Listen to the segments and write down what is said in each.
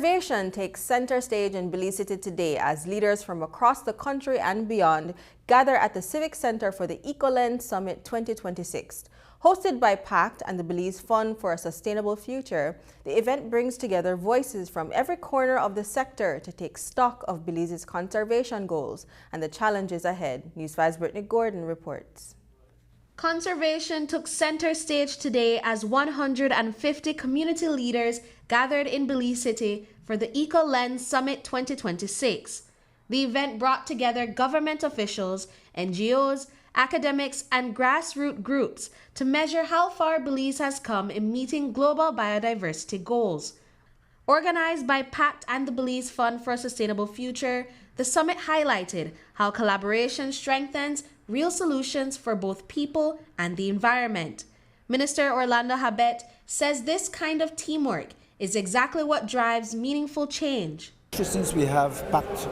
Conservation takes center stage in Belize City today as leaders from across the country and beyond gather at the Civic Centre for the ECOLens Summit 2026. Hosted by PACT and the Belize Fund for a Sustainable Future, the event brings together voices from every corner of the sector to take stock of Belize's conservation goals and the challenges ahead. News 5's Britney reports. Conservation took center stage today as 150 community leaders gathered in Belize City for the ECOLens Summit 2026. The event brought together government officials, NGOs, academics, and grassroots groups to measure how far Belize has come in meeting global biodiversity goals. Organized by PACT and the Belize Fund for a Sustainable Future, the summit highlighted how collaboration strengthens real solutions for both people and the environment. Minister Orlando Habet says this kind of teamwork is exactly what drives meaningful change. Since we have PACT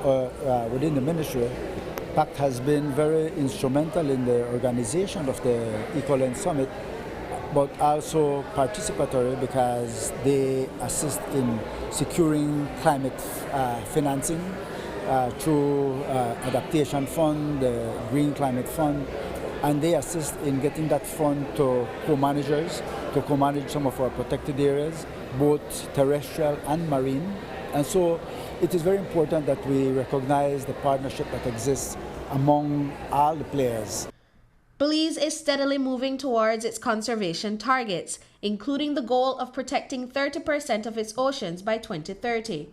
within the ministry, PACT has been very instrumental in the organization of the ECOLens Summit, but also participatory because they assist in securing climate financing through Adaptation Fund, the Green Climate Fund, and they assist in getting that fund to co-managers to co-manage some of our protected areas, both terrestrial and marine. And so it is very important that we recognize the partnership that exists among all the players. Belize is steadily moving towards its conservation targets, including the goal of protecting 30% of its oceans by 2030.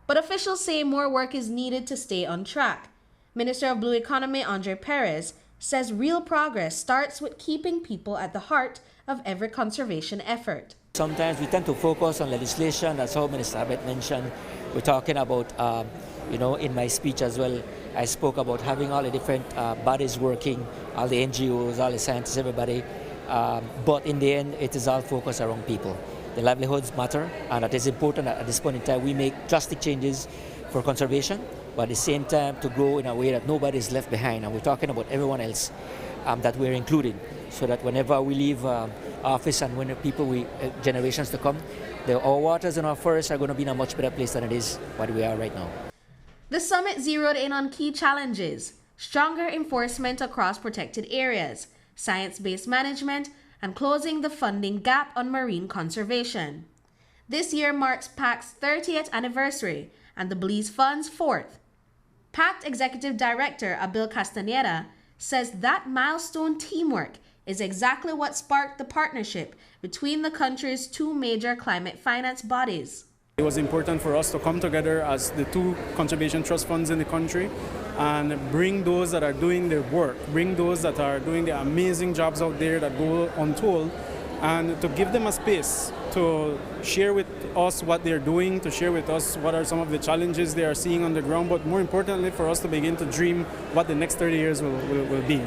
But officials say more work is needed to stay on track. Minister of Blue Economy Andre Perez says real progress starts with keeping people at the heart of every conservation effort. Sometimes we tend to focus on legislation. That's how Minister Habet mentioned. We're talking about, in my speech as well, I spoke about having all the different bodies working, all the NGOs, all the scientists, everybody. But in the end, it is all focused around people. The livelihoods matter, and it is important that at this point in time we make drastic changes for conservation, but at the same time to grow in a way that nobody is left behind. And we're talking about everyone else that we're including, so that whenever we leave office and when generations to come, our waters and our forests are going to be in a much better place than it is what we are right now. The summit zeroed in on key challenges: stronger enforcement across protected areas, science-based management, and closing the funding gap on marine conservation. This year marks PACT's 30th anniversary and the Belize Fund's 4th. PACT Executive Director Abil Castaneda says that milestone teamwork is exactly what sparked the partnership between the country's two major climate finance bodies. It was important for us to come together as the two conservation trust funds in the country and bring those that are doing the work, bring those that are doing the amazing jobs out there that go untold, and to give them a space to share with us what they're doing, to share with us what are some of the challenges they are seeing on the ground, but more importantly for us to begin to dream what the next 30 years will be.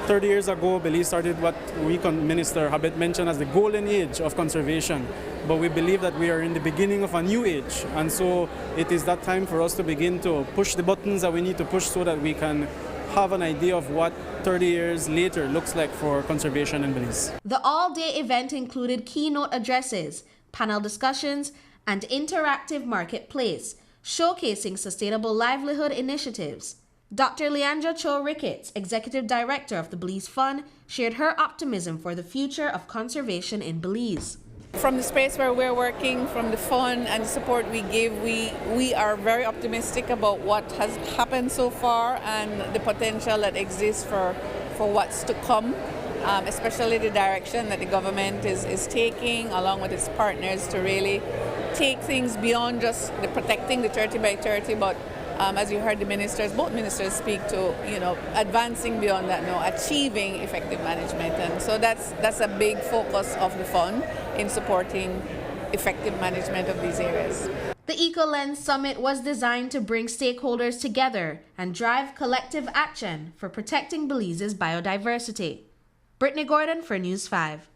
30 years ago, Belize started what Minister Habet mentioned as the golden age of conservation. But we believe that we are in the beginning of a new age. And so it is that time for us to begin to push the buttons that we need to push so that we can have an idea of what 30 years later looks like for conservation in Belize. The all-day event included keynote addresses, panel discussions, and interactive marketplace, showcasing sustainable livelihood initiatives. Dr. Leandra Cho Ricketts, Executive Director of the Belize Fund, shared her optimism for the future of conservation in Belize. From the space where we're working, from the fund and the support we give, we are very optimistic about what has happened so far and the potential that exists for what's to come, especially the direction that the government is taking along with its partners to really take things beyond just protecting the 30 by 30, but as you heard both ministers speak to, advancing beyond that now, achieving effective management. And so that's a big focus of the fund in supporting effective management of these areas. The ECOLens Summit was designed to bring stakeholders together and drive collective action for protecting Belize's biodiversity. Britney Gordon for News 5.